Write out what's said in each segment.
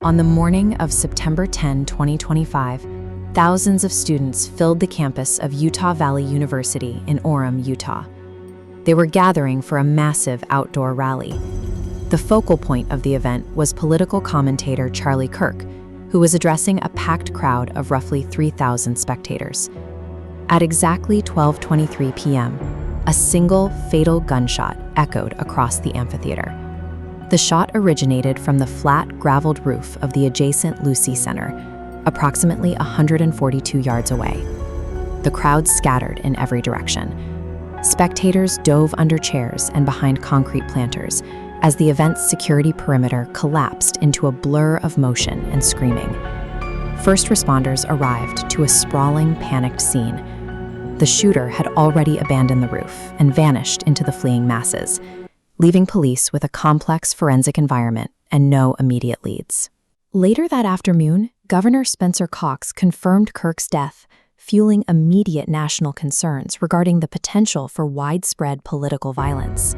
On the morning of September 10, 2025, thousands of students filled the campus of Utah Valley University in Orem, Utah. They were gathering for a massive outdoor rally. The focal point of the event was political commentator Charlie Kirk, who was addressing a packed crowd of roughly 3,000 spectators. At exactly 12:23 p.m., a single fatal gunshot echoed across the amphitheater. The shot originated from the flat, graveled roof of the adjacent Lucy Center, approximately 142 yards away. The crowd scattered in every direction. Spectators dove under chairs and behind concrete planters as the event's security perimeter collapsed into a blur of motion and screaming. First responders arrived to a sprawling, panicked scene. The shooter had already abandoned the roof and vanished into the fleeing masses, leaving police with a complex forensic environment and no immediate leads. Later that afternoon, Governor Spencer Cox confirmed Kirk's death, fueling immediate national concerns regarding the potential for widespread political violence.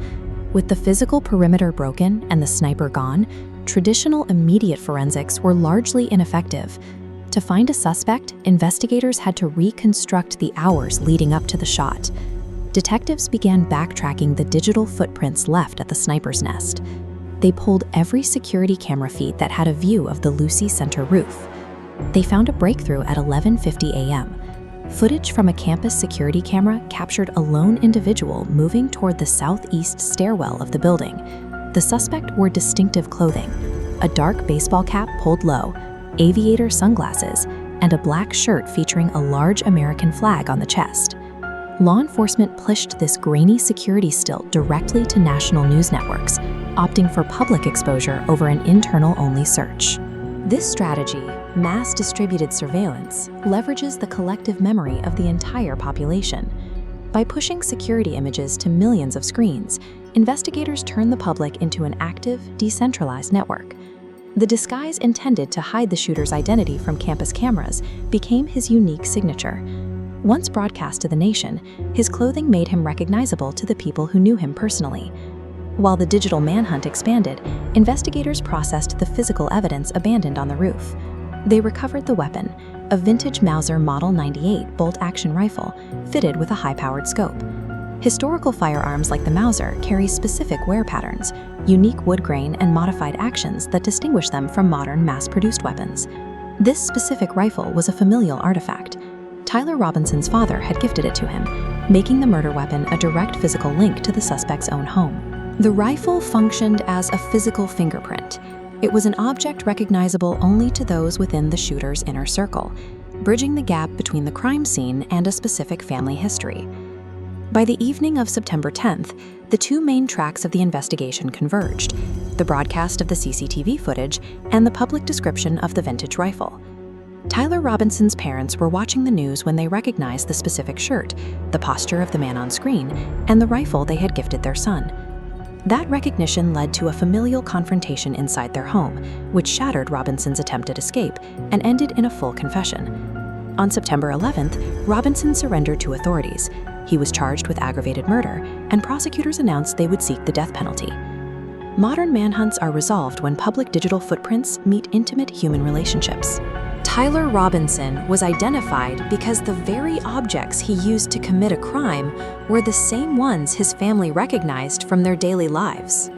With the physical perimeter broken and the sniper gone, traditional immediate forensics were largely ineffective. To find a suspect, investigators had to reconstruct the hours leading up to the shot. Detectives began backtracking the digital footprints left at the sniper's nest. They pulled every security camera feed that had a view of the Lucy Center roof. They found a breakthrough at 11:50 a.m. Footage from a campus security camera captured a lone individual moving toward the southeast stairwell of the building. The suspect wore distinctive clothing: a dark baseball cap pulled low, aviator sunglasses, and a black shirt featuring a large American flag on the chest. Law enforcement pushed this grainy security still directly to national news networks, opting for public exposure over an internal-only search. This strategy, mass-distributed surveillance, leverages the collective memory of the entire population. By pushing security images to millions of screens, investigators turn the public into an active, decentralized network. The disguise intended to hide the shooter's identity from campus cameras became his unique signature. Once broadcast to the nation, his clothing made him recognizable to the people who knew him personally. While the digital manhunt expanded, investigators processed the physical evidence abandoned on the roof. They recovered the weapon, a vintage Mauser Model 98 bolt-action rifle fitted with a high-powered scope. Historical firearms like the Mauser carry specific wear patterns, unique wood grain, and modified actions that distinguish them from modern mass-produced weapons. This specific rifle was a familial artifact. Tyler Robinson's father had gifted it to him, making the murder weapon a direct physical link to the suspect's own home. The rifle functioned as a physical fingerprint. It was an object recognizable only to those within the shooter's inner circle, bridging the gap between the crime scene and a specific family history. By the evening of September 10th, the two main tracks of the investigation converged: the broadcast of the CCTV footage and the public description of the vintage rifle. Tyler Robinson's parents were watching the news when they recognized the specific shirt, the posture of the man on screen, and the rifle they had gifted their son. That recognition led to a familial confrontation inside their home, which shattered Robinson's attempted escape and ended in a full confession. On September 11th, Robinson surrendered to authorities. He was charged with aggravated murder, and prosecutors announced they would seek the death penalty. Modern manhunts are resolved when public digital footprints meet intimate human relationships. Tyler Robinson was identified because the very objects he used to commit a crime were the same ones his family recognized from their daily lives.